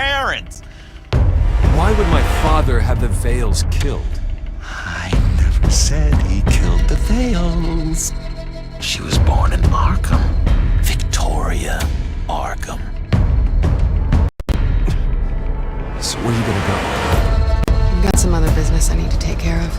parents. Why would my father have the Vales killed? I never said he killed the Vales. She was born in Arkham. Victoria Arkham. So where are you gonna go? I've got some other business I need to take care of.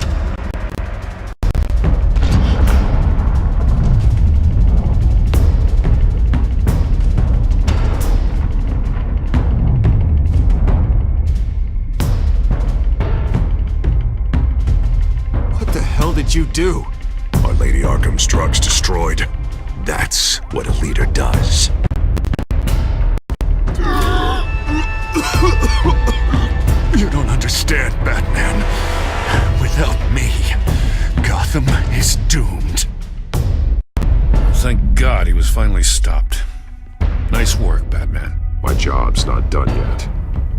What the hell did you do? Are Lady Arkham's drugs destroyed? That's what a leader does. You don't understand, Batman. Without me, Gotham is doomed. Thank God he was finally stopped. Nice work, Batman. My job's not done yet.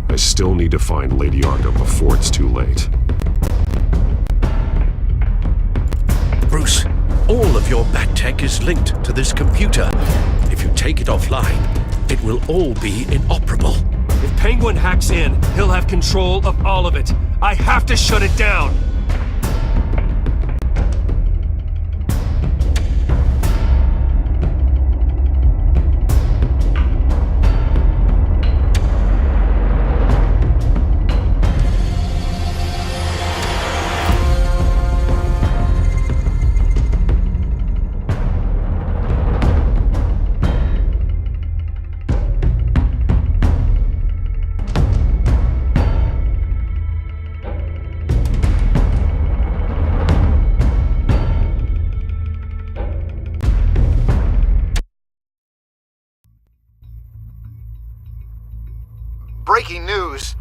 I still need to find Lady Arkham before it's too late. Bruce, all of your Bat-Tech is linked to this computer. If you take it offline, it will all be inoperable. If Penguin hacks in, he'll have control of all of it. I have to shut it down! Breaking news.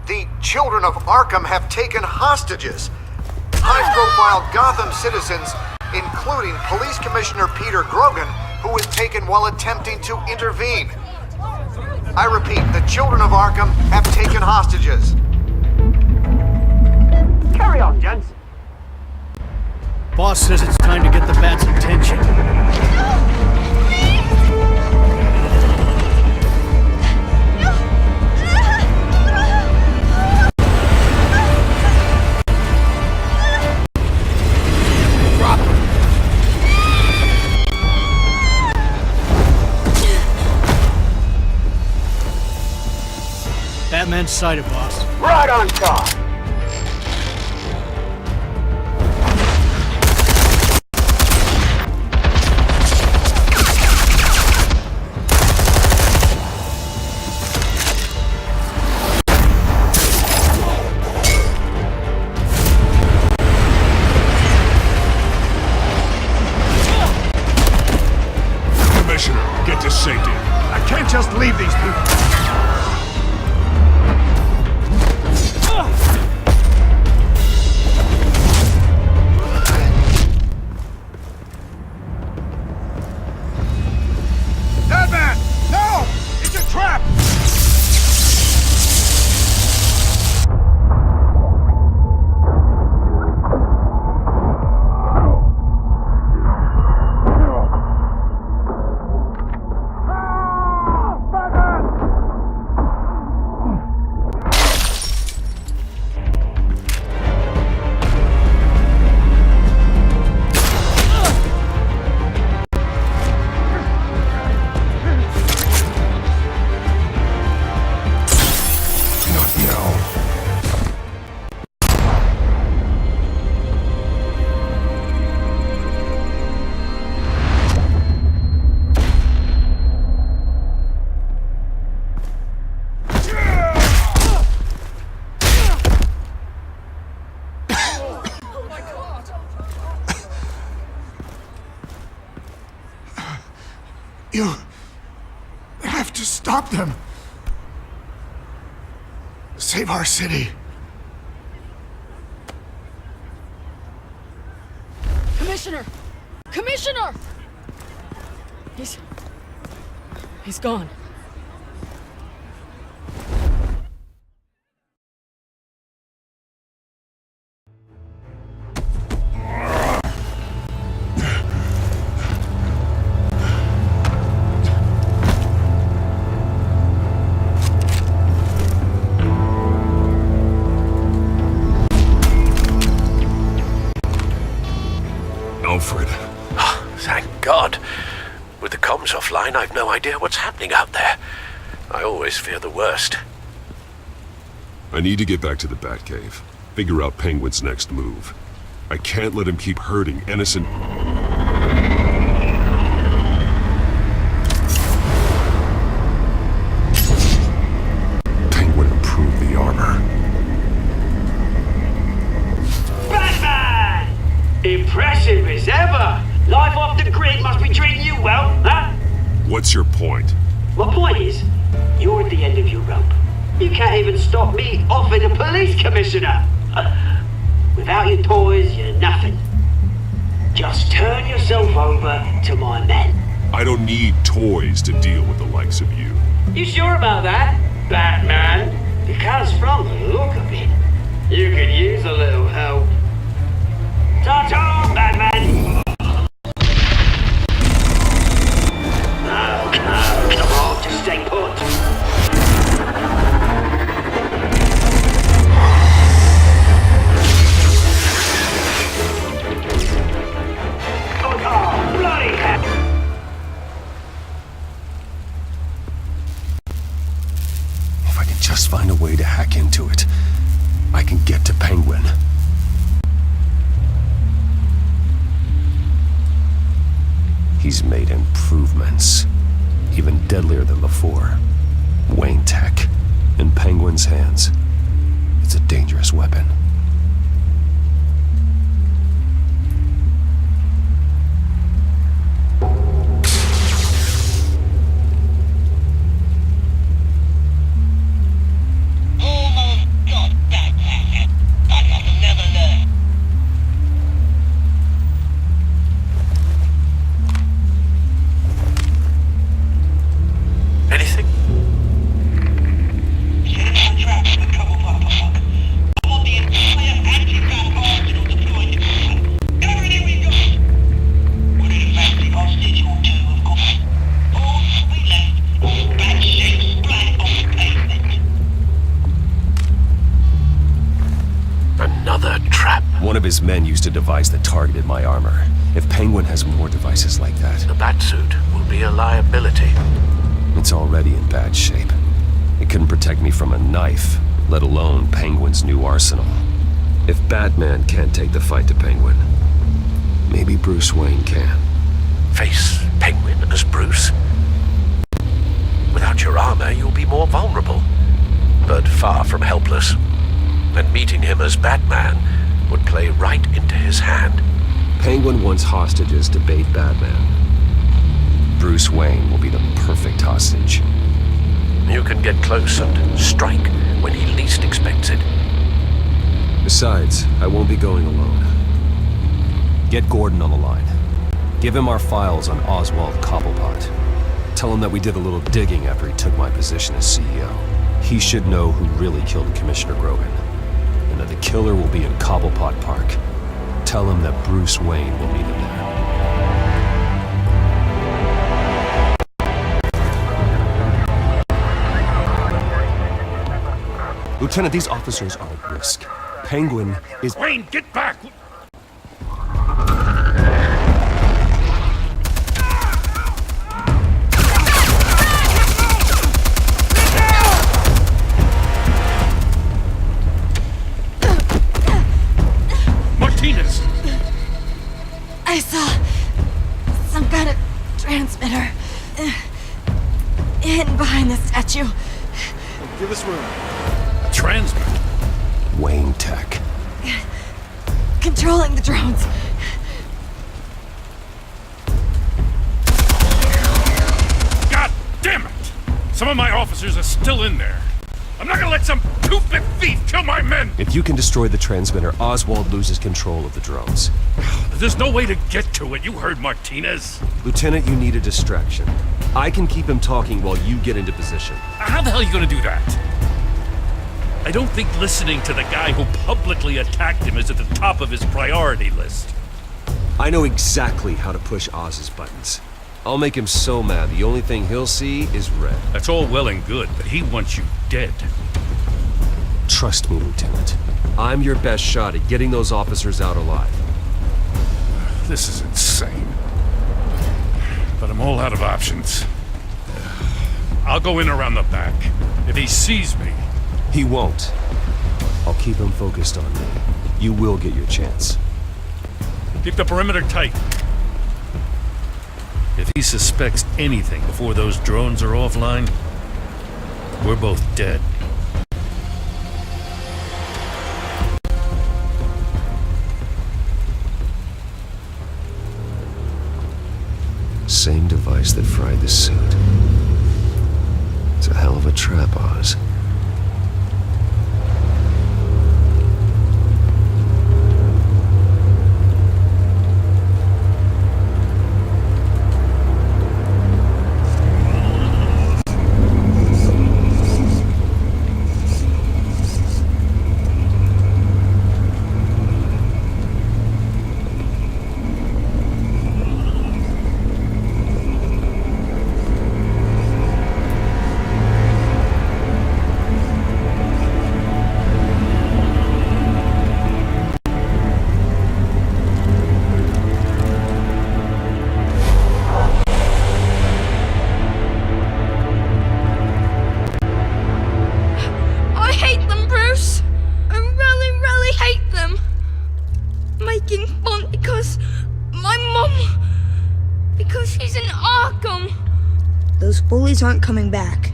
The children of Arkham have taken hostages. High-profile Gotham citizens, including Police Commissioner Peter Grogan, who was taken while attempting to intervene. I repeat, the children of Arkham have taken hostages. Carry on, gents. Boss says it's time to get the Bat's attention. Batman's sighted, boss. Right on top! Commissioner, get to safety. I can't just leave these people! Batman! No! It's a trap! You have to stop them. Save our city. Commissioner! Commissioner! He's gone. offline, I've no idea what's happening out there. I always fear the worst. I need to get back to the Batcave. Figure out Penguin's next move. I can't let him keep hurting innocent... Penguin improved the armor. Batman! Impressive as ever! Life off the grid must be treating you well, huh? What's your point? My point is, you're at the end of your rope. You can't even stop me offing a police commissioner. Without your toys, you're nothing. Just turn yourself over to my men. I don't need toys to deal with the likes of you. You sure about that, Batman? Because from the look of it, you could use a little help. Ta-ta, Batman! No, come on, just stay put. Oh, bloody hell! If I can just find a way to hack into it, I can get to Penguin. He's made improvements, even deadlier than before. Wayne Tech, in Penguin's hands. It's a dangerous weapon. Anything? Another trap. One of his men used a device that targeted my armor. If Penguin has more devices like that, The Batsuit will be a liability. it's already in bad shape. It couldn't protect me from a knife, let alone Penguin's new arsenal. If Batman can't take the fight to Penguin, maybe Bruce Wayne can. Face Penguin as Bruce. Without your armor, you'll be more vulnerable, but far from helpless. And meeting him as Batman would play right into his hand. Penguin wants hostages to bait Batman. Bruce Wayne will be the perfect hostage. You can get close and strike when he least expects it. Besides, I won't be going alone. Get Gordon on the line. Give him our files on Oswald Cobblepot. Tell him that we did a little digging after he took my position as CEO. He should know who really killed Commissioner Grogan, and that the killer will be in Cobblepot Park. Tell him that Bruce Wayne will meet him there. Lieutenant, these officers are at risk. Penguin is... Wayne, get back! Martinez! I saw some kind of transmitter hidden behind the statue. Give us room. Transmit. Wayne Tech. Controlling the drones. God damn it! Some of my officers are still in there. I'm not gonna let some two-bit thief kill my men! If you can destroy the transmitter, Oswald loses control of the drones. There's no way to get to it. You heard Martinez. Lieutenant, you need a distraction. I can keep him talking while you get into position. How the hell are you gonna do that? I don't think listening to the guy who publicly attacked him is at the top of his priority list. I know exactly how to push Oz's buttons. I'll make him so mad, the only thing he'll see is red. That's all well and good, but he wants you dead. Trust me, Lieutenant. I'm your best shot at getting those officers out alive. This is insane. but I'm all out of options. I'll go in around the back. If he sees me... He won't. I'll keep him focused on me. You will get your chance. Keep the perimeter tight. If he suspects anything before those drones are offline, we're both dead. Same device that fried the suit. It's a hell of a trap, Oz. Those bullies aren't coming back.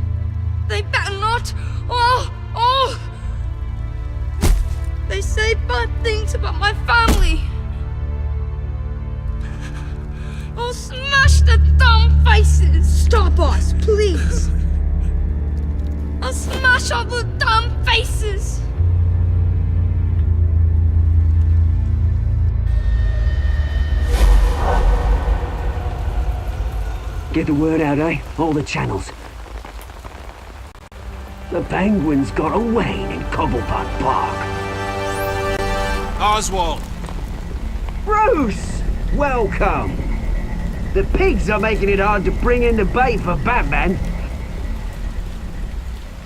They better not! Oh! They say bad things about my family! I'll smash the dumb faces! Stop us, please! I'll smash all the dumb faces! Get the word out, eh? All the channels. The penguins got away in Cobblepot Park. Oswald! Bruce! Welcome! The pigs are making it hard to bring in the bait for Batman.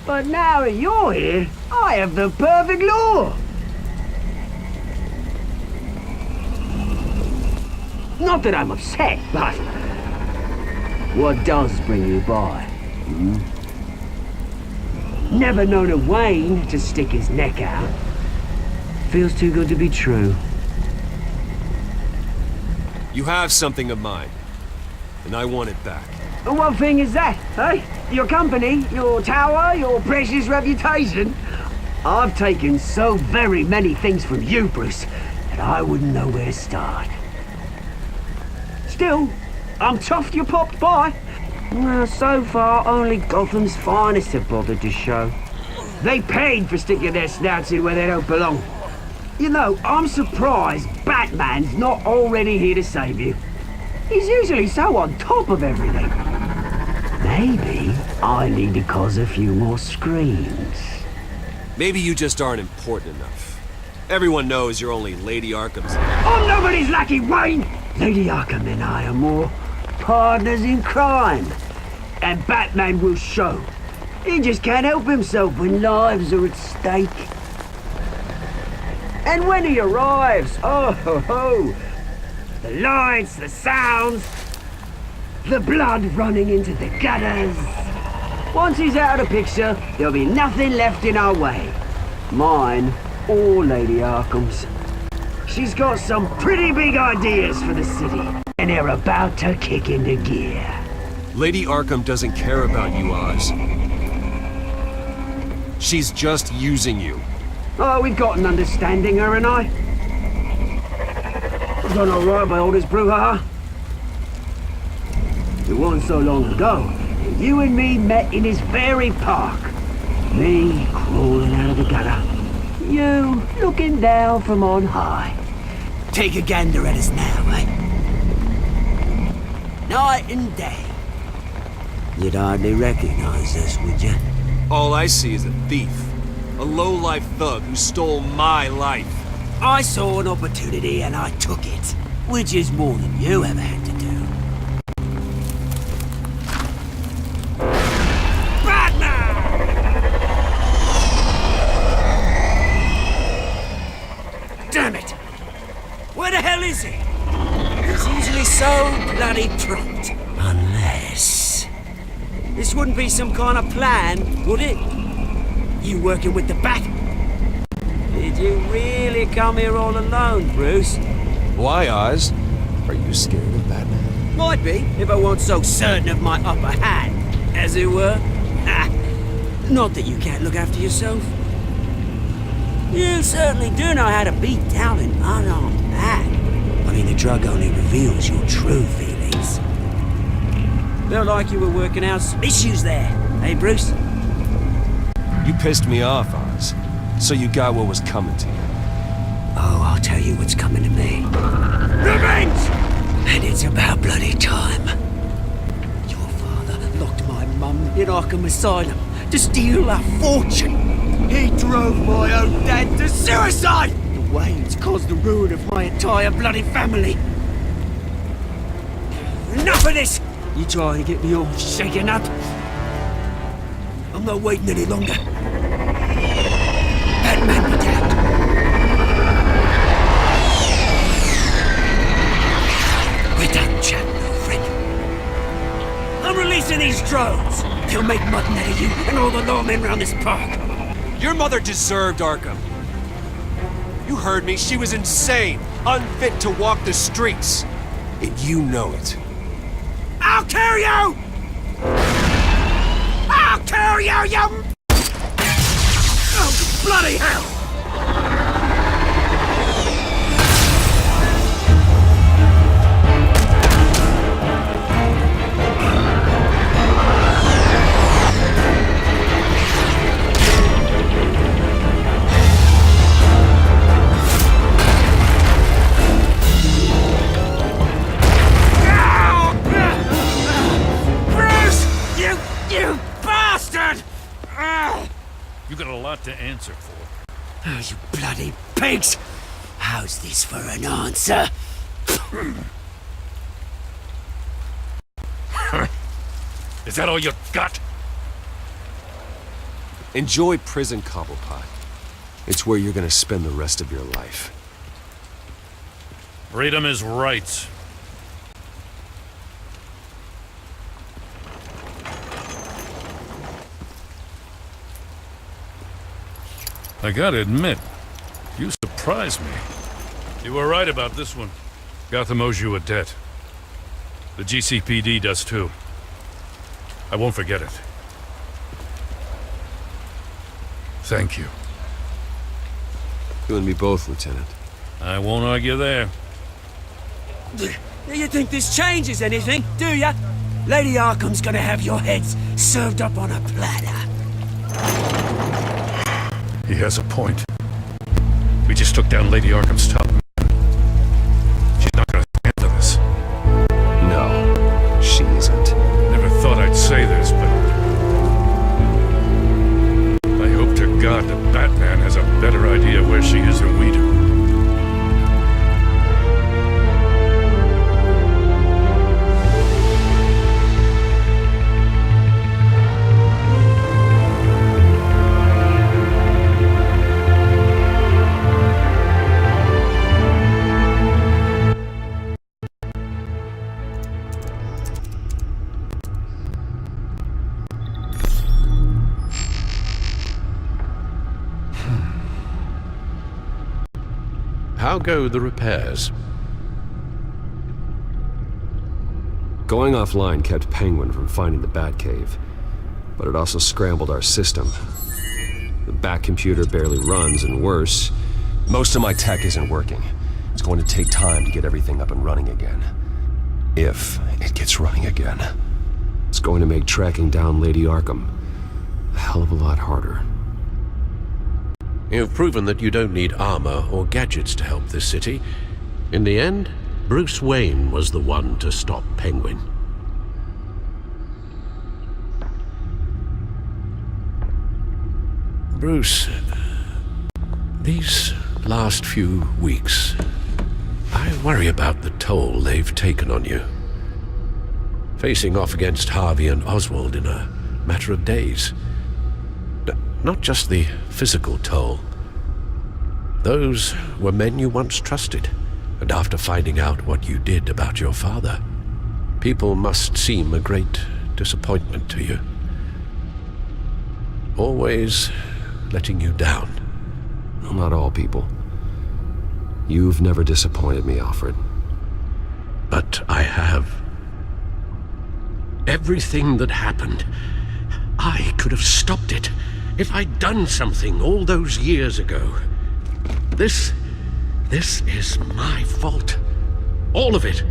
But now that you're here, I have the perfect lure! Not that I'm upset, but... what does bring you by? Never known a Wayne to stick his neck out. Feels too good to be true. You have something of mine, and I want it back. What thing is that, eh? Your company, your tower, your precious reputation? I've taken so very many things from you, Bruce, that I wouldn't know where to start. Still, I'm chuffed you popped by. Well, so far, only Gotham's finest have bothered to show. They paid for sticking their snouts in where they don't belong. You know, I'm surprised Batman's not already here to save you. He's usually so on top of everything. Maybe I need to cause a few more screams. Maybe you just aren't important enough. Everyone knows you're only Lady Arkham's... I'm nobody's lackey, Wayne! Lady Arkham and I are more partners in crime. And Batman will show. He just can't help himself when lives are at stake. And when he arrives, oh ho ho! The lights, the sounds, the blood running into the gutters. Once he's out of the picture, there'll be nothing left in our way. Mine or Lady Arkham's. She's got some pretty big ideas for the city, and they're about to kick into gear. Lady Arkham doesn't care about you, Oz. She's just using you. Oh, we've got an understanding, her and I. We've done all right by oldest brouhaha. It wasn't so long ago that you and me met in this very park. Me crawling out of the gutter. You looking down from on high. Take a gander at us now, eh? Night and day. You'd hardly recognize us, would you? All I see is a thief. A low-life thug who stole my life. I saw an opportunity and I took it. Which is more than you ever had to do. Batman! Damn it! Where the hell is he? He's usually so bloody prompt. wouldn't be some kind of plan, would it? You working with the Bat? Did you really come here all alone, Bruce? Why, Oz? Are you scared of Batman? Might be, if I weren't so certain of my upper hand, as it were. Ha! Not that you can't look after yourself. You certainly do know how to beat down an unarmed man. I mean, the drug only reveals your true feelings. Felt like you were working out some issues there, hey, Bruce? You pissed me off, Oz. So you got what was coming to you. Oh, I'll tell you what's coming to me. Revenge! And it's about bloody time. Your father locked my mum in Arkham Asylum to steal a fortune. He drove my own dad to suicide! The Waynes caused the ruin of my entire bloody family. Enough of this! You try and get me all shaken up. I'm not waiting any longer. Batman be damned. We're done chatting, old friend. I'm releasing these drones. They'll make mutton out of you and all the lawmen around this park. Your mother deserved Arkham. You heard me. She was insane, unfit to walk the streets. And you know it. I'll kill you! I'll kill you, you... Oh, bloody hell! You bastard! You got a lot to answer for. Oh, you bloody pigs! How's this for an answer? Is that all you got? Enjoy prison, Cobblepot. It's where you're gonna spend the rest of your life. Freedom is rights. I gotta admit, you surprised me. You were right about this one. Gotham owes you a debt. The GCPD does too. I won't forget it. Thank you. You and me both, Lieutenant. I won't argue there. You think this changes anything, do ya? Lady Arkham's gonna have your heads served up on a platter. He has a point. We just took down Lady Arkham's top man. She's not gonna stand for this. No, she isn't. Never thought I'd say this, but I hope to God that Batman has a better idea where she is than we do. How go the repairs? Going offline kept Penguin from finding the Batcave, but it also scrambled our system. The Bat computer barely runs, and worse, most of my tech isn't working. It's going to take time to get everything up and running again. If it gets running again. It's going to make tracking down Lady Arkham a hell of a lot harder. You've proven that you don't need armor or gadgets to help this city. In the end, Bruce Wayne was the one to stop Penguin. Bruce, these last few weeks, I worry about the toll they've taken on you. Facing off against Harvey and Oswald in a matter of days. Not just the physical toll. Those were men you once trusted, and after finding out what you did about your father, people must seem a great disappointment to you. always letting you down. Well, not all people. You've never disappointed me, Alfred. But I have. Everything that happened, I could have stopped it if I'd done something all those years ago. This is my fault. All of it.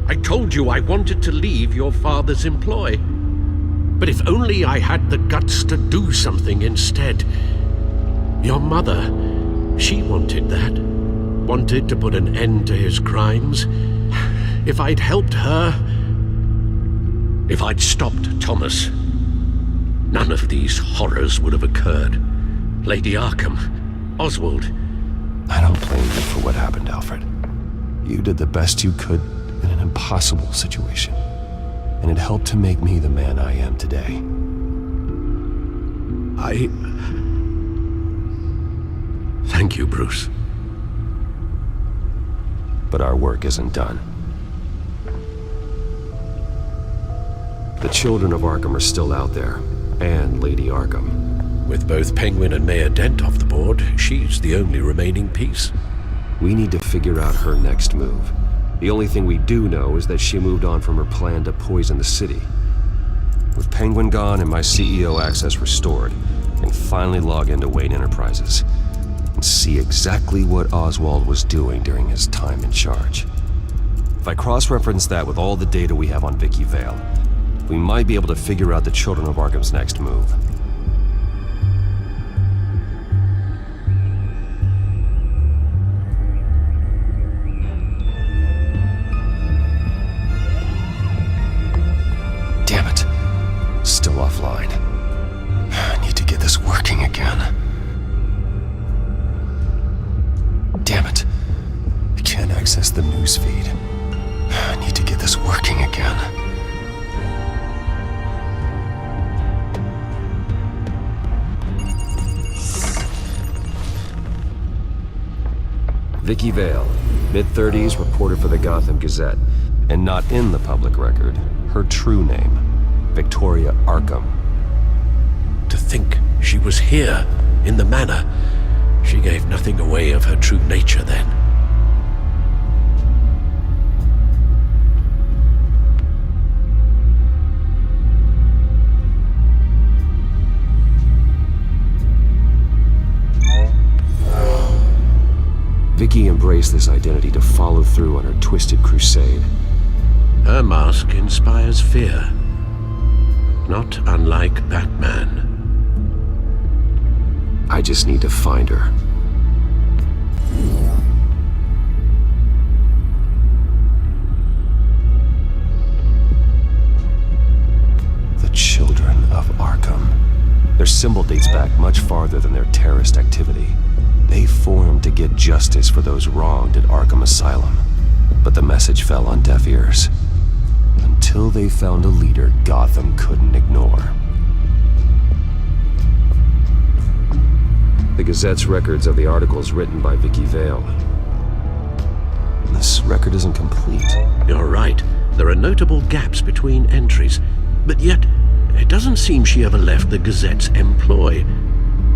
I told you I wanted to leave your father's employ. But if only I had the guts to do something instead. Your mother, she wanted that. Wanted to put an end to his crimes. If I'd helped her, if I'd stopped Thomas, none of these horrors would have occurred. Lady Arkham, Oswald. I don't blame you for what happened, Alfred. You did the best you could in an impossible situation, and it helped to make me the man I am today. Thank you, Bruce. But our work isn't done. The children of Arkham are still out there, and Lady Arkham. With both Penguin and Mayor Dent off the board, she's the only remaining piece. We need to figure out her next move. The only thing we do know is that she moved on from her plan to poison the city. With Penguin gone and my CEO access restored, I can finally log into Wayne Enterprises and see exactly what Oswald was doing during his time in charge. If I cross-reference that with all the data we have on Vicky Vale, we might be able to figure out the Children of Arkham's next move. Damn it. Still offline. I need to get this working again. Damn it. I can't access the newsfeed. I need to get this working again. Vicky Vale, mid-30s, reporter for the Gotham Gazette, and not in the public record, her true name, Victoria Arkham. To think she was here, in the manor. She gave nothing away of her true nature then. Vicky embraced this identity to follow through on her twisted crusade. Her mask inspires fear. Not unlike Batman. I just need to find her. The Children of Arkham. Their symbol dates back much farther than their terrorist activity. They formed to get justice for those wronged at Arkham Asylum. But the message fell on deaf ears. Until they found a leader Gotham couldn't ignore. The Gazette's records of the articles written by Vicky Vale. This record isn't complete. You're right. There are notable gaps between entries. But yet, it doesn't seem she ever left the Gazette's employ.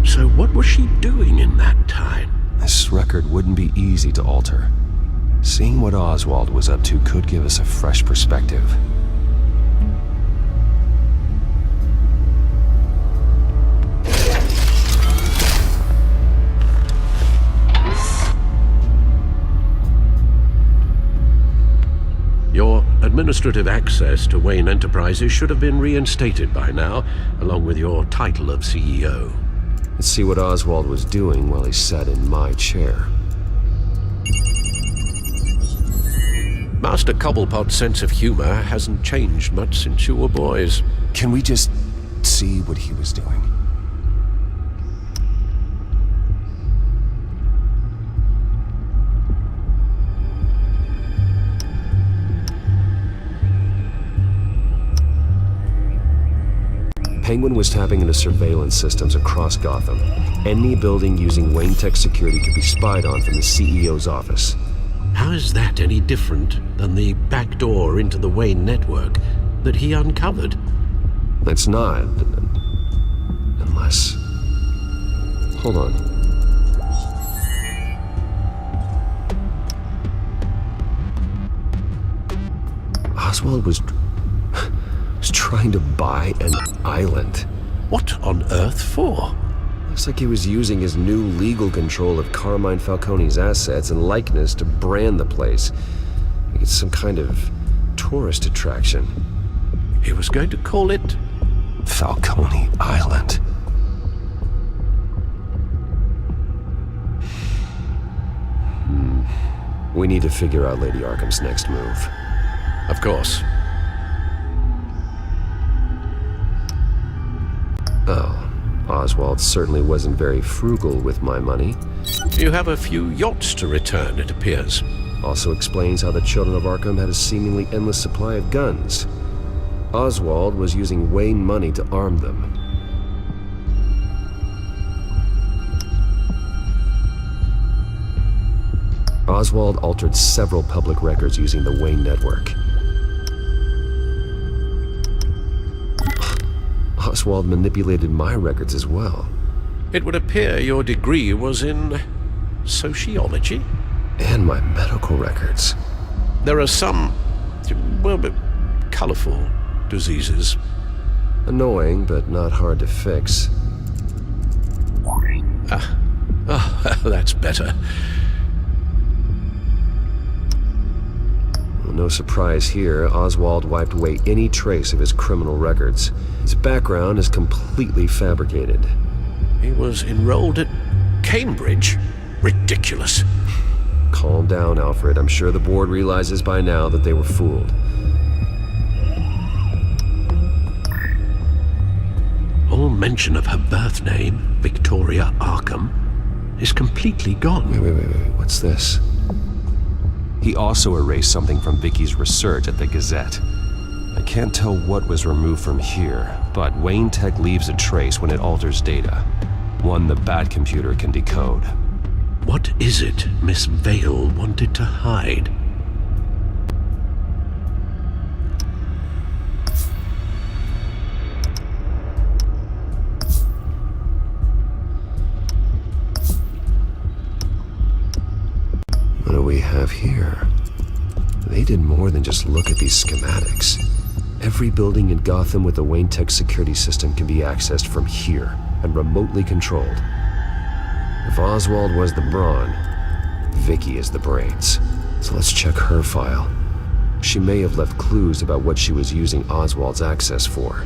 So what was she doing in that time? This record wouldn't be easy to alter. Seeing what Oswald was up to could give us a fresh perspective. Your administrative access to Wayne Enterprises should have been reinstated by now, along with your title of CEO. Let's see what Oswald was doing while he sat in my chair. Master Cobblepot's sense of humor hasn't changed much since you were boys. Can we just see what he was doing? Penguin was tapping into surveillance systems across Gotham. Any building using Wayne Tech security could be spied on from the CEO's office. How is that any different than the back door into the Wayne network that he uncovered? It's not. Unless... glass. Hold on. Oswald was trying to buy an island. What on earth for? Looks like he was using his new legal control of Carmine Falcone's assets and likeness to brand the place. Like it's some kind of tourist attraction. He was going to call it Falcone Island. We need to figure out Lady Arkham's next move. Of course. Oh, Oswald certainly wasn't very frugal with my money. You have a few yachts to return, it appears. Also explains how the Children of Arkham had a seemingly endless supply of guns. Oswald was using Wayne money to arm them. Oswald altered several public records using the Wayne network. Oswald manipulated my records as well. It would appear your degree was in sociology? And my medical records. There are some, well, colorful diseases. Annoying, but not hard to fix. That's better. No surprise here, Oswald wiped away any trace of his criminal records. His background is completely fabricated. He was enrolled at Cambridge? Ridiculous. Calm down, Alfred. I'm sure the board realizes by now that they were fooled. All mention of her birth name, Victoria Arkham, is completely gone. Wait. What's this? He also erased something from Vicky's research at the Gazette. I can't tell what was removed from here, but Wayne Tech leaves a trace when it alters data. One the Bat computer can decode. What is it Miss Vale wanted to hide? What do we have here? They did more than just look at these schematics. Every building in Gotham with the Wayne Tech security system can be accessed from here and remotely controlled. If Oswald was the brawn, Vicky is the brains. So let's check her file. She may have left clues about what she was using Oswald's access for.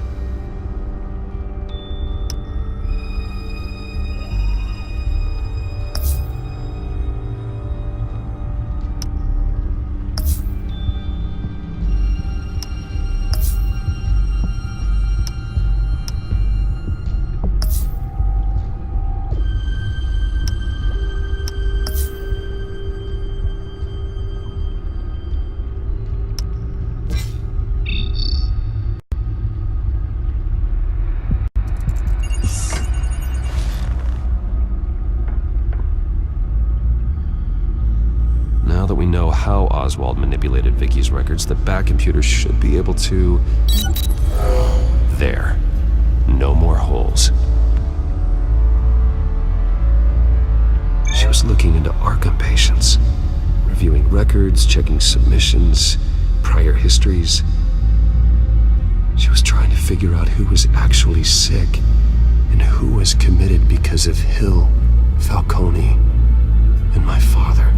Now that we know how Oswald manipulated Vicky's records, the Bat computer should be able to... There. No more holes. She was looking into Arkham patients, reviewing records, checking submissions, prior histories. She was trying to figure out who was actually sick and who was committed because of Hill, Falcone, and my father.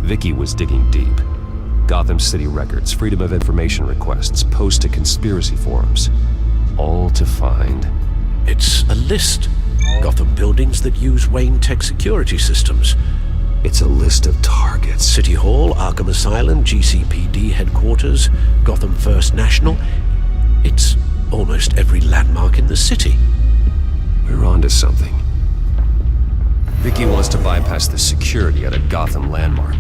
Vicky was digging deep. Gotham City records, Freedom of Information requests, posts to conspiracy forums. All to find... It's a list. Gotham buildings that use Wayne Tech security systems. It's a list of targets. City Hall, Arkham Asylum, GCPD headquarters, Gotham First National. It's almost every landmark in the city. We're onto something. Vicky wants to bypass the security at a Gotham landmark.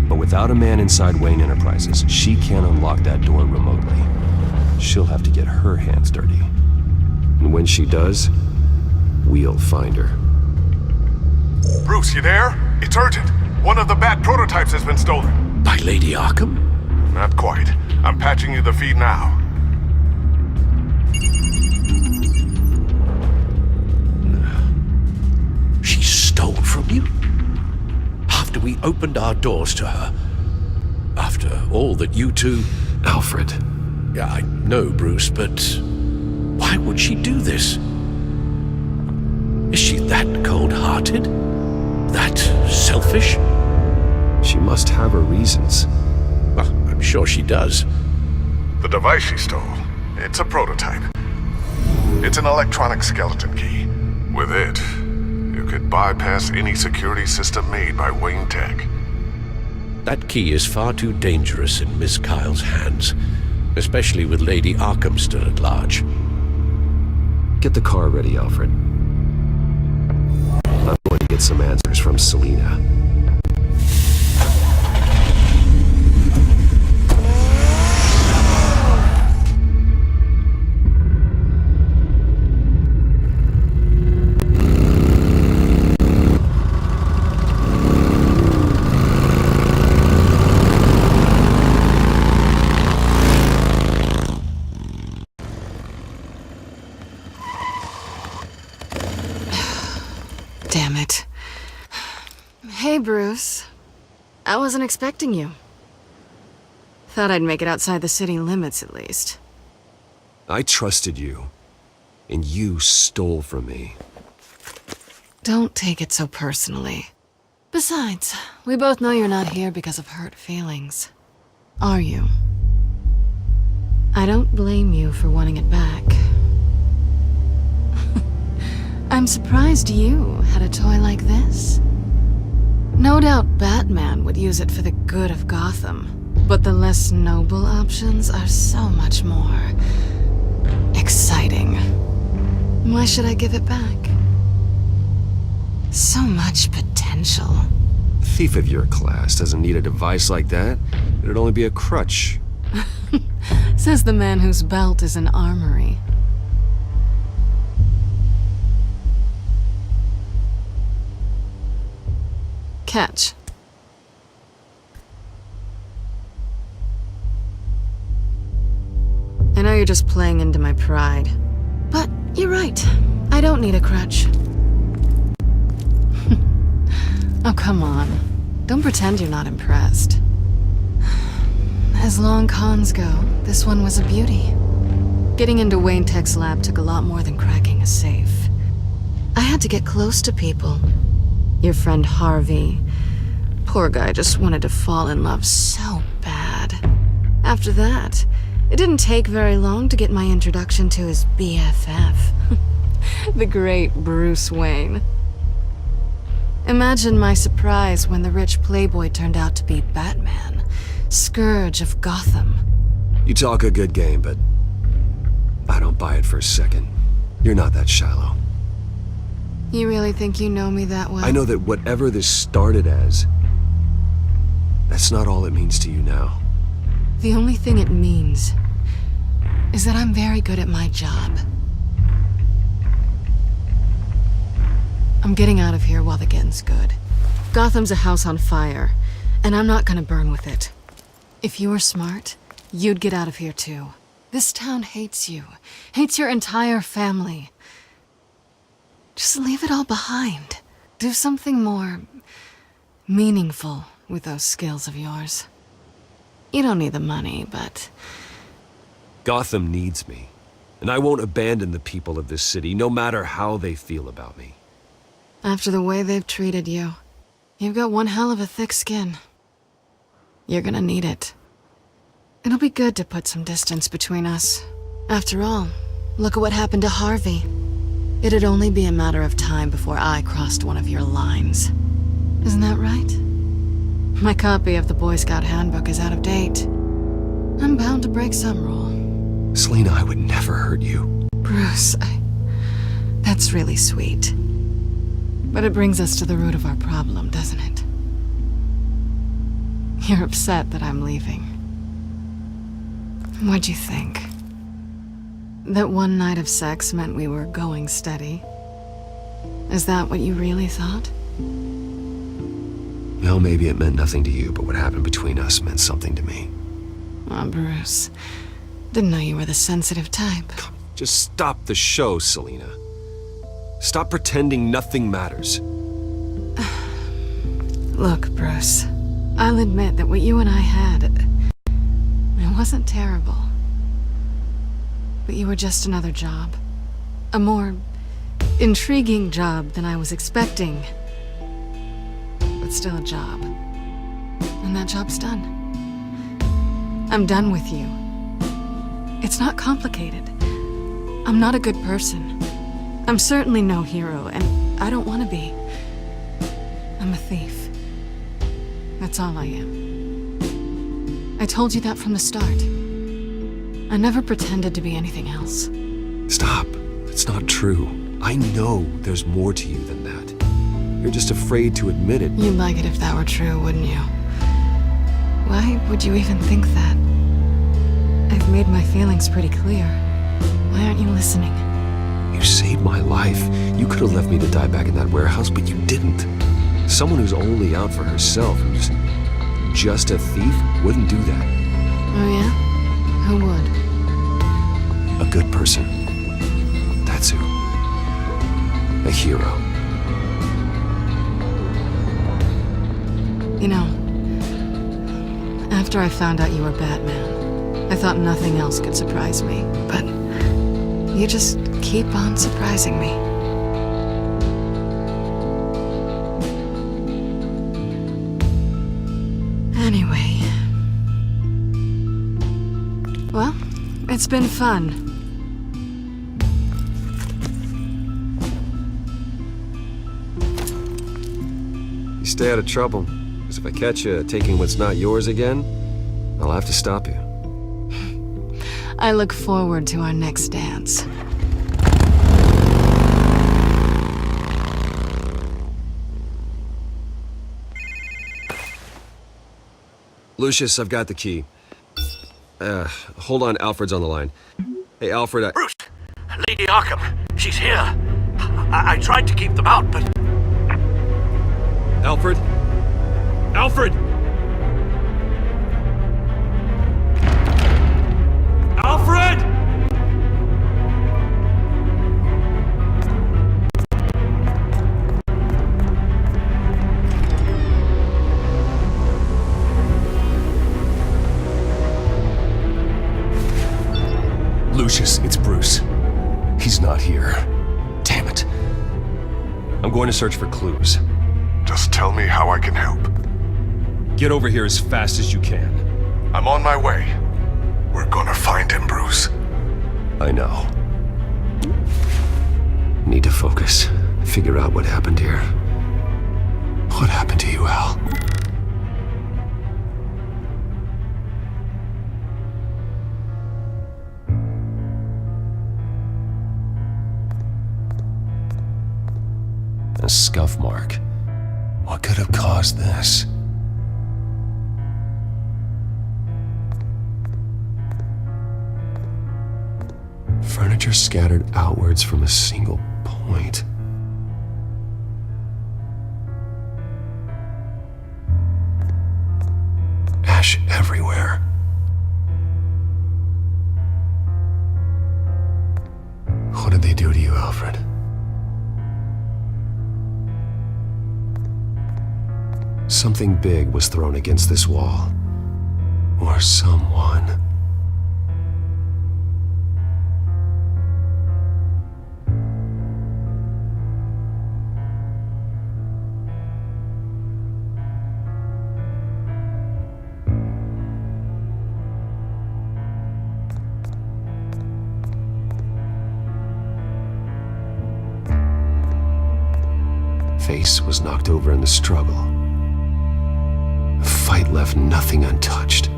But without a man inside Wayne Enterprises, she can't unlock that door remotely. She'll have to get her hands dirty. And when she does, we'll find her. Bruce, you there? It's urgent. One of the Bat prototypes has been stolen. By Lady Arkham? Not quite. I'm patching you the feed now. opened our doors to her. After all that you two... Alfred. Yeah, I know, Bruce, but why would she do this? Is she that cold-hearted? That selfish? She must have her reasons. Well, I'm sure she does. The device she stole, it's a prototype. It's an electronic skeleton key. With it, you could bypass any security system made by Wayne Tech. That key is far too dangerous in Miss Kyle's hands, especially with Lady Arkham still at large. Get the car ready, Alfred. I'm going to get some answers from Selina. Damn it. Hey, Bruce. I wasn't expecting you. Thought I'd make it outside the city limits, at least. I trusted you, and you stole from me. Don't take it so personally. Besides, we both know you're not here because of hurt feelings. Are you? I don't blame you for wanting it back. I'm surprised you had a toy like this. No doubt Batman would use it for the good of Gotham, but the less noble options are so much more exciting. Why should I give it back? So much potential. A thief of your class doesn't need a device like that. It'd only be a crutch. Says the man whose belt is an armory. Catch. I know you're just playing into my pride, but you're right. I don't need a crutch. Oh, come on. Don't pretend you're not impressed. As long cons go, this one was a beauty. Getting into Wayne Tech's lab took a lot more than cracking a safe. I had to get close to people. Your friend Harvey. Poor guy just wanted to fall in love so bad. After that, it didn't take very long to get my introduction to his BFF. The great Bruce Wayne. Imagine my surprise when the rich playboy turned out to be Batman, Scourge of Gotham. You talk a good game, but I don't buy it for a second. You're not that shallow. You really think you know me that well? I know that whatever this started as, that's not all it means to you now. The only thing it means is that I'm very good at my job. I'm getting out of here while the getting's good. Gotham's a house on fire, and I'm not gonna burn with it. If you were smart, you'd get out of here too. This town hates you, hates your entire family. Just leave it all behind. Do something more meaningful with those skills of yours. You don't need the money, but... Gotham needs me, and I won't abandon the people of this city, no matter how they feel about me. After the way they've treated you, you've got one hell of a thick skin. You're gonna need it. It'll be good to put some distance between us. After all, look at what happened to Harvey. It'd only be a matter of time before I crossed one of your lines. Isn't that right? My copy of the Boy Scout Handbook is out of date. I'm bound to break some rule. Selina, I would never hurt you. Bruce, that's really sweet. But it brings us to the root of our problem, doesn't it? You're upset that I'm leaving. What'd you think? That one night of sex meant we were going steady? Is that what you really thought? Well, maybe it meant nothing to you, but what happened between us meant something to me. Oh, Bruce. Didn't know you were the sensitive type. Just stop the show, Selina. Stop pretending nothing matters. Look, Bruce, I'll admit that what you and I had, it wasn't terrible. But you were just another job. A more intriguing job than I was expecting. But still a job. And that job's done. I'm done with you. It's not complicated. I'm not a good person. I'm certainly no hero, and I don't want to be. I'm a thief. That's all I am. I told you that from the start. I never pretended to be anything else. Stop. It's not true. I know there's more to you than that. You're just afraid to admit it. You'd like it if that were true, wouldn't you? Why would you even think that? I've made my feelings pretty clear. Why aren't you listening? You saved my life. You could have left me to die back in that warehouse, but you didn't. Someone who's only out for herself, who's just a thief, wouldn't do that. Oh yeah? Who would? A good person. That's who. A hero. You know, after I found out you were Batman, I thought nothing else could surprise me, but you just keep on surprising me. Anyway. Well, it's been fun. You stay out of trouble, because if I catch you taking what's not yours again, I'll have to stop you. I look forward to our next dance. Lucius, I've got the key. Hold on, Alfred's on the line. Hey, Alfred, Bruce! Lady Arkham, she's here. I tried to keep them out, but... Alfred? Alfred! Alfred! Lucius, it's Bruce. He's not here. Damn it. I'm going to search for clues. Just tell me how I can help. Get over here as fast as you can. I'm on my way. We're gonna find him, Bruce. I know. Need to focus. Figure out what happened here. What happened to you, Al? A scuff mark. What could have caused this? Furniture scattered outwards from a single point. Ash everywhere. What did they do to you, Alfred? Something big was thrown against this wall. Or someone. Face was knocked over in the struggle. The fight left nothing untouched.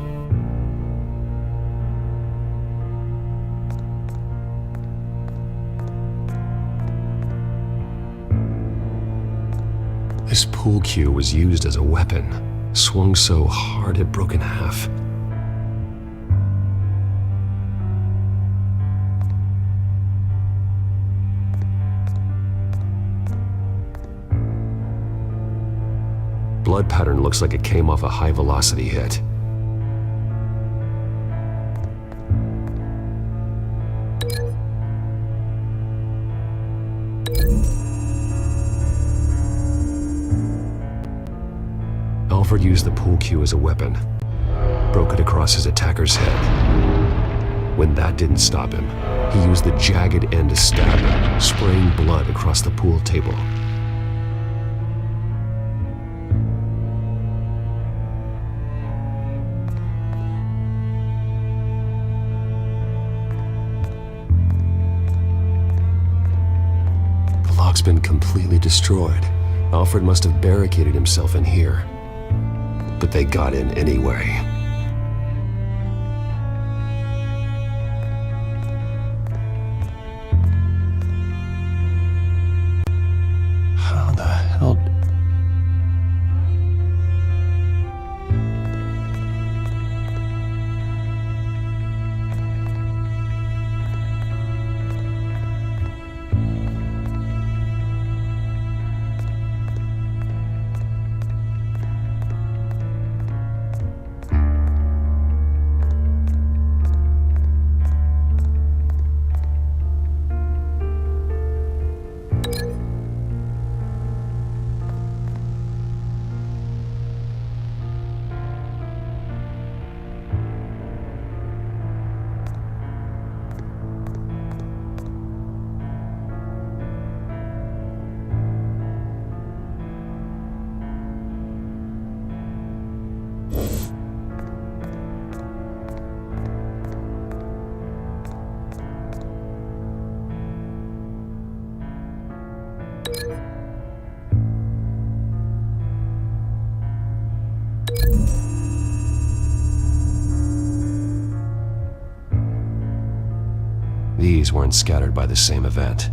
This pool cue was used as a weapon, swung so hard it broke in half. Blood pattern looks like it came off a high-velocity hit. Alfred used the pool cue as a weapon, broke it across his attacker's head. When that didn't stop him, he used the jagged end to stab him, spraying blood across the pool table. The lock's been completely destroyed. Alfred must have barricaded himself in here. But they got in anyway. How the hell... These weren't scattered by the same event.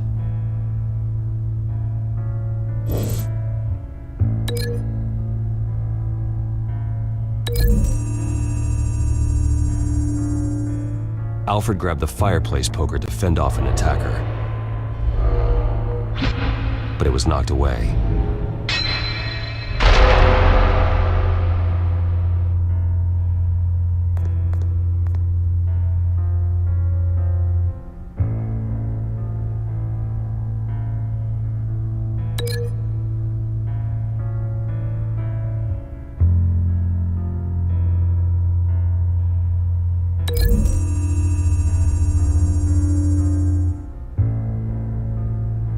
Alfred grabbed the fireplace poker to fend off an attacker, but it was knocked away.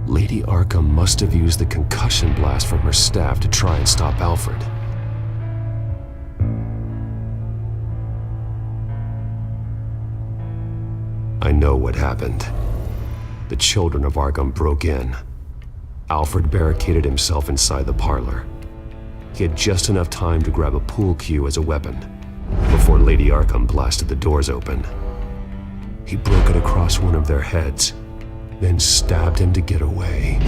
Lady Arkham must have used the concussion blast from her staff to try and stop Alfred. I know what happened. The children of Arkham broke in. Alfred barricaded himself inside the parlor. He had just enough time to grab a pool cue as a weapon before Lady Arkham blasted the doors open. He broke it across one of their heads, then stabbed him to get away.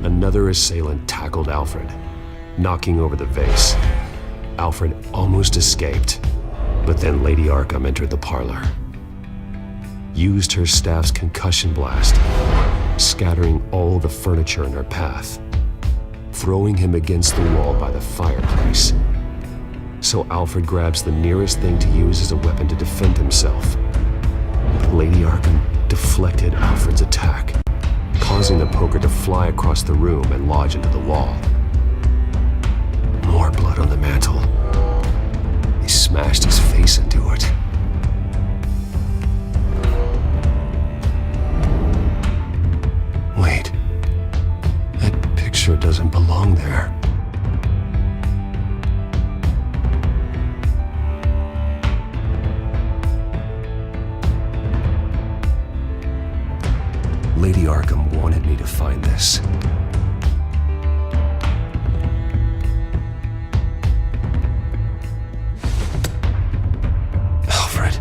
Another assailant tackled Alfred, knocking over the vase. Alfred almost escaped, but then Lady Arkham entered the parlor, used her staff's concussion blast, scattering all the furniture in her path, throwing him against the wall by the fireplace. So Alfred grabs the nearest thing to use as a weapon to defend himself. But Lady Arkham deflected Alfred's attack, causing the poker to fly across the room and lodge into the wall. More blood on the mantel. He smashed his face into it. Wait, that picture doesn't belong there. Lady Arkham wanted me to find this. Alfred.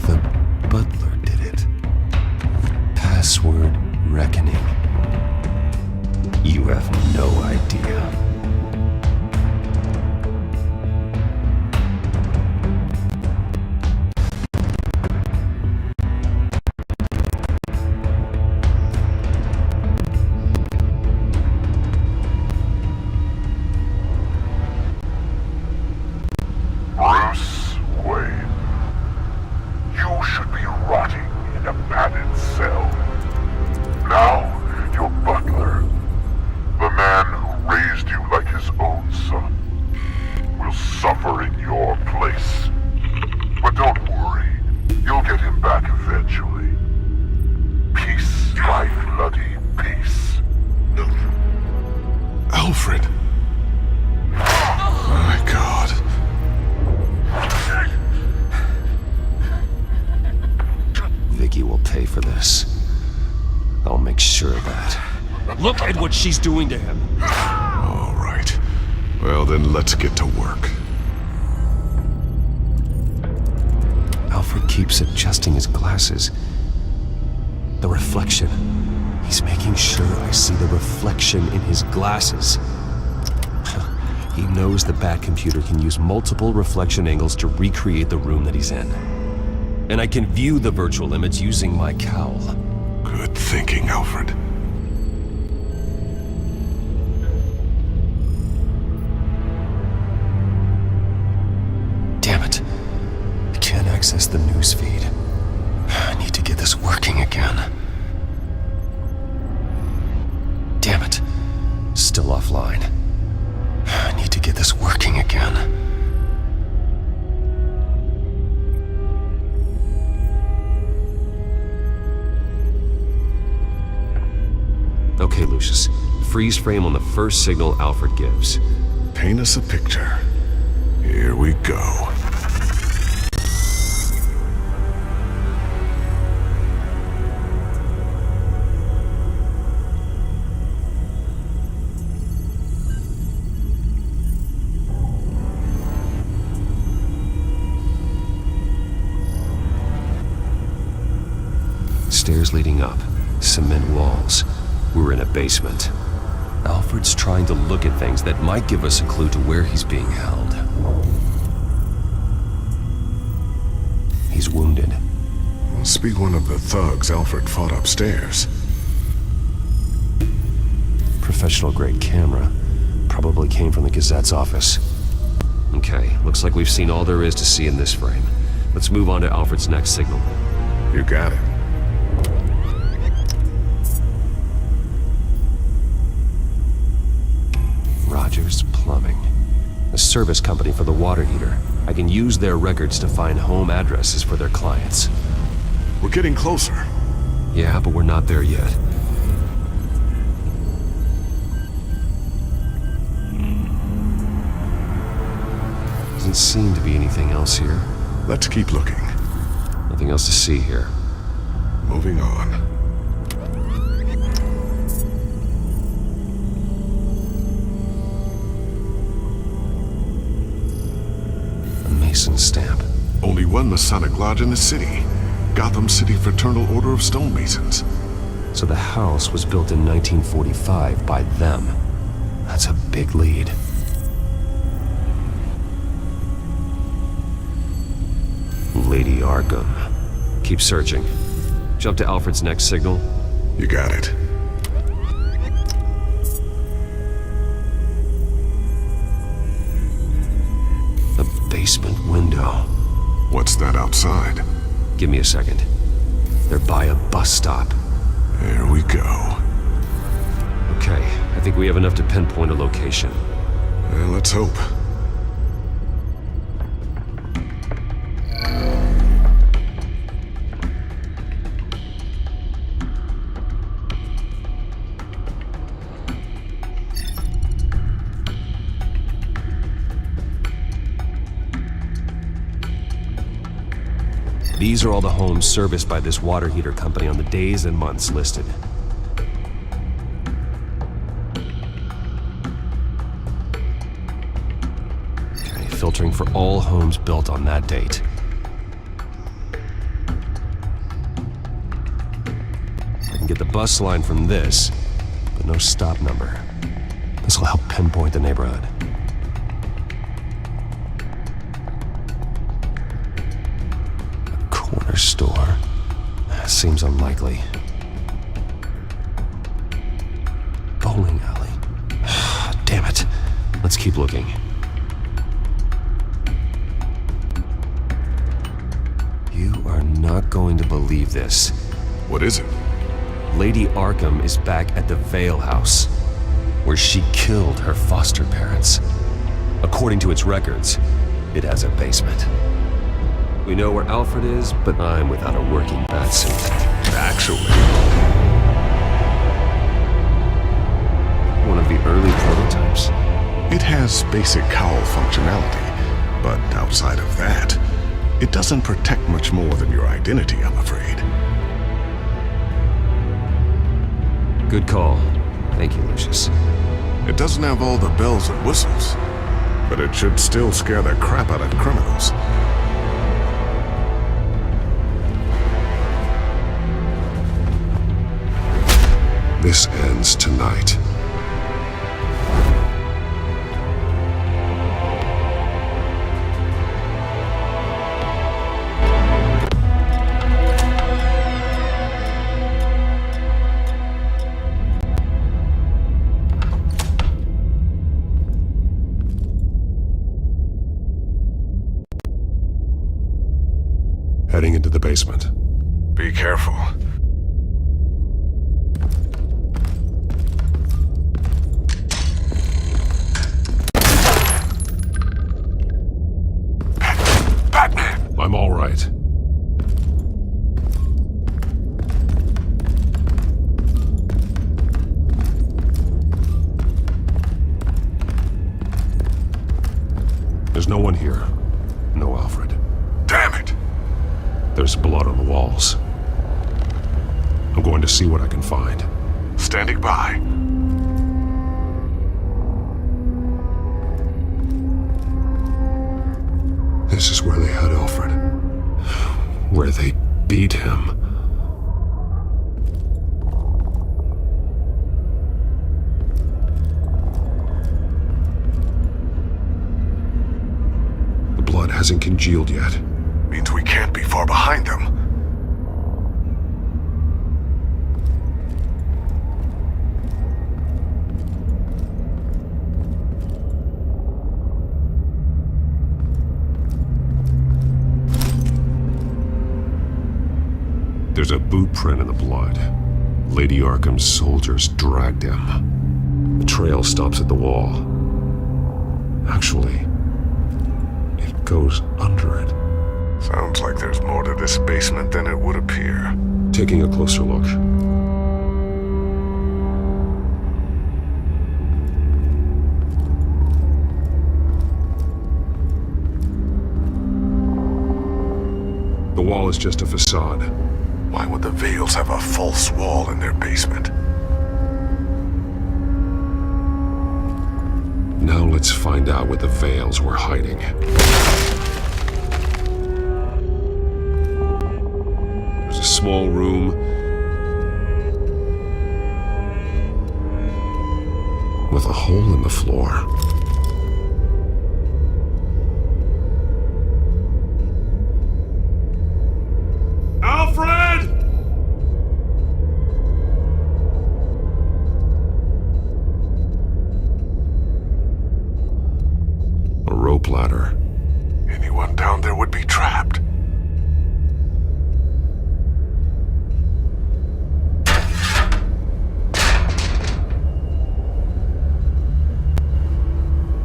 The butler did it. Password reckoning. You have no idea. You should be rotting in a padded cell. Now, you're Maggie will pay for this. I'll make sure of that. Look at what she's doing to him. All right. Well, then let's get to work. Alfred keeps adjusting his glasses. The reflection. He's making sure I see the reflection in his glasses. He knows the Batcomputer can use multiple reflection angles to recreate the room that he's in. And I can view the virtual image using my cowl. Good thinking, Alfred. Damn it. I can't access the news feed. I need to get this working again. Damn it. Still offline. I need to get this working again. Okay, Lucius. Freeze frame on the first signal Alfred gives. Paint us a picture. Here we go. Stairs leading up, cement walls. We're in a basement. Alfred's trying to look at things that might give us a clue to where he's being held. He's wounded. Must be one of the thugs Alfred fought upstairs. Professional-grade camera. Probably came from the Gazette's office. Okay, looks like we've seen all there is to see in this frame. Let's move on to Alfred's next signal. You got it. Rogers Plumbing. A service company for the water heater. I can use their records to find home addresses for their clients. We're getting closer. Yeah, but we're not there yet. Doesn't seem to be anything else here. Let's keep looking. Nothing else to see here. Moving on. Mason stamp. Only one Masonic lodge in the city. Gotham City Fraternal Order of Stonemasons. So the house was built in 1945 by them. That's a big lead. Lady Arkham. Keep searching. Jump to Alfred's next signal. You got it. Basement window. What's that outside? Give me a second. They're by a bus stop. There we go. Okay, I think we have enough to pinpoint a location. Well, let's hope. These are all the homes serviced by this water heater company on the days and months listed. Okay, filtering for all homes built on that date. I can get the bus line from this, but no stop number. This will help pinpoint the neighborhood. Store. Seems unlikely. Bowling alley. Damn it. Let's keep looking. You are not going to believe this. What is it? Lady Arkham is back at the Vale House, where she killed her foster parents. According to its records, it has a basement. We know where Alfred is, but I'm without a working batsuit. Actually, one of the early prototypes. It has basic cowl functionality, but outside of that, it doesn't protect much more than your identity, I'm afraid. Good call. Thank you, Lucius. It doesn't have all the bells and whistles, but it should still scare the crap out of criminals. This ends tonight. Heading into the basement. Be careful. Batman! I'm all right. There's no one here. No Alfred. Damn it! There's blood on the walls. I'm going to see what I can find. Standing by. This is where they had Alfred. Where they beat him. The blood hasn't congealed yet. Means we can't be far behind them. There's a boot print in the blood. Lady Arkham's soldiers dragged him. The trail stops at the wall. Actually, it goes under it. Sounds like there's more to this basement than it would appear. Taking a closer look. The wall is just a facade. Why would the Vales have a false wall in their basement? Now let's find out what the Vales were hiding. There's a small room with a hole in the floor. Alfred! A rope ladder. Anyone down there would be trapped.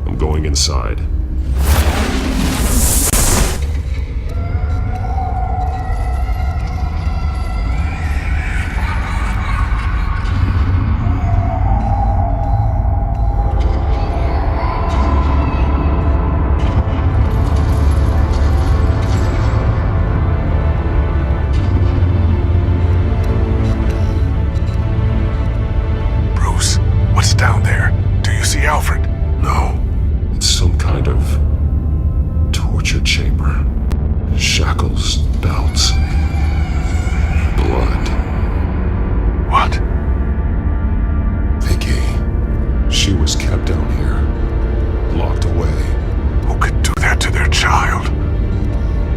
I'm going inside. Down there. Do you see Alfred? No. It's some kind of torture chamber. Shackles, belts, blood. What? Vicky. She was kept down here. Locked away. Who could do that to their child?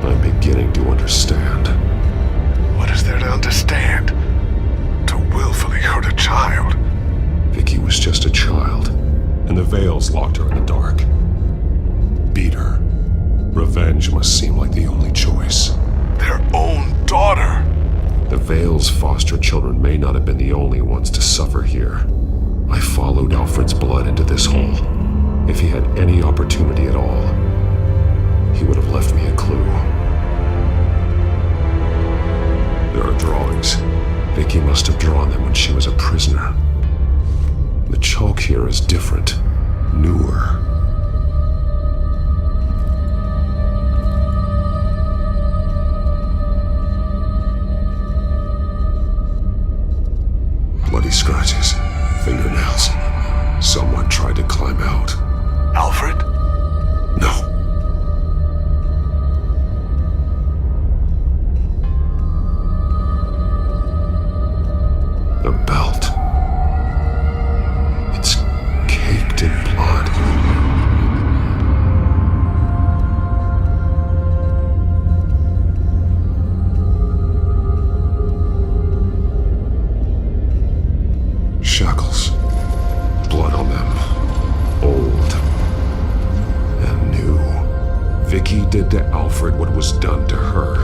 I'm beginning to understand. What is there to understand? To willfully hurt a child? Vicky was just a child, and the Vales locked her in the dark. Beat her. Revenge must seem like the only choice. Their own daughter! The Vales' foster children may not have been the only ones to suffer here. I followed Alfred's blood into this hole. If he had any opportunity at all, he would have left me a clue. There are drawings. Vicky must have drawn them when she was a prisoner. The chalk here is different, newer. Bloody scratches. done to her.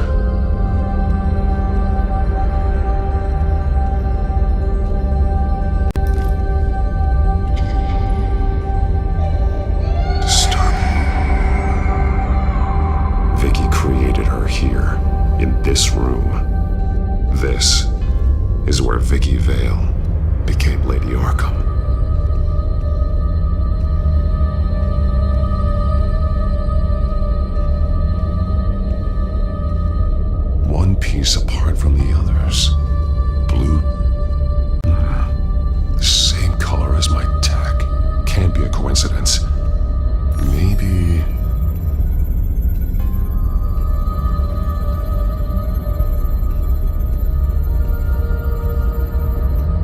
Disturbing. Vicky created her here, in this room. This is where Vicky Vale became Lady Arkham. One piece apart from the others. Blue. The same color as my tech. Can't be a coincidence. Maybe...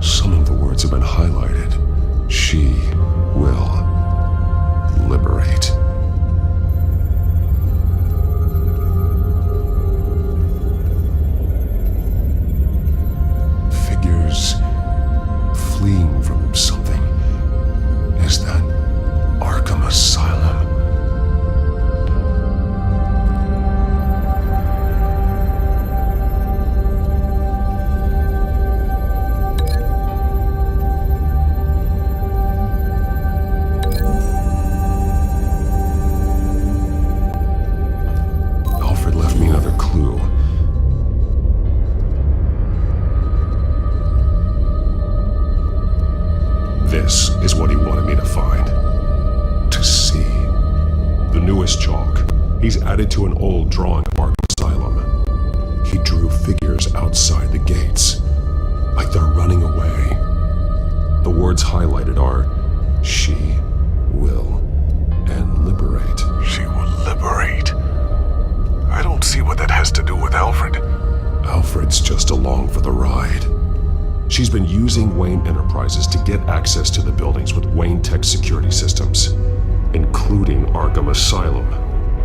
Some of the words have been highlighted. She will liberate. Figures fleeing from something. Is that Arkham Asylum? Alfred left me another clue. This is what he wanted me to find. To see. The newest chalk. He's added to an old drawing of Arkham Asylum. He drew figures outside the gates. Like they're running away. The words highlighted are, she will and liberate. She will liberate. I don't see what that has to do with Alfred. Alfred's just along for the ride. She's been using Wayne Enterprises to get access to the buildings with Wayne Tech security systems, including Arkham Asylum.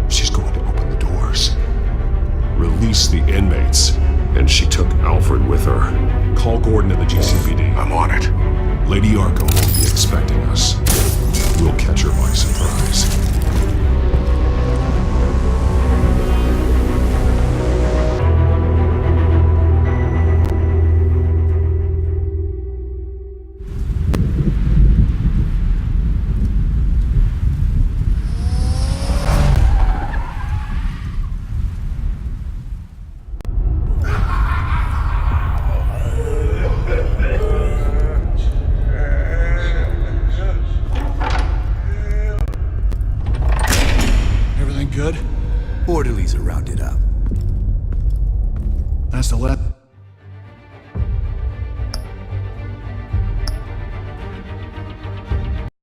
She's going to open the doors, release the inmates, and she took Alfred with her. Call Gordon and the GCPD. I'm on it. Lady Arkham won't be expecting us. We'll catch her by surprise. Everything good? Orderlies are rounded up. That's the last.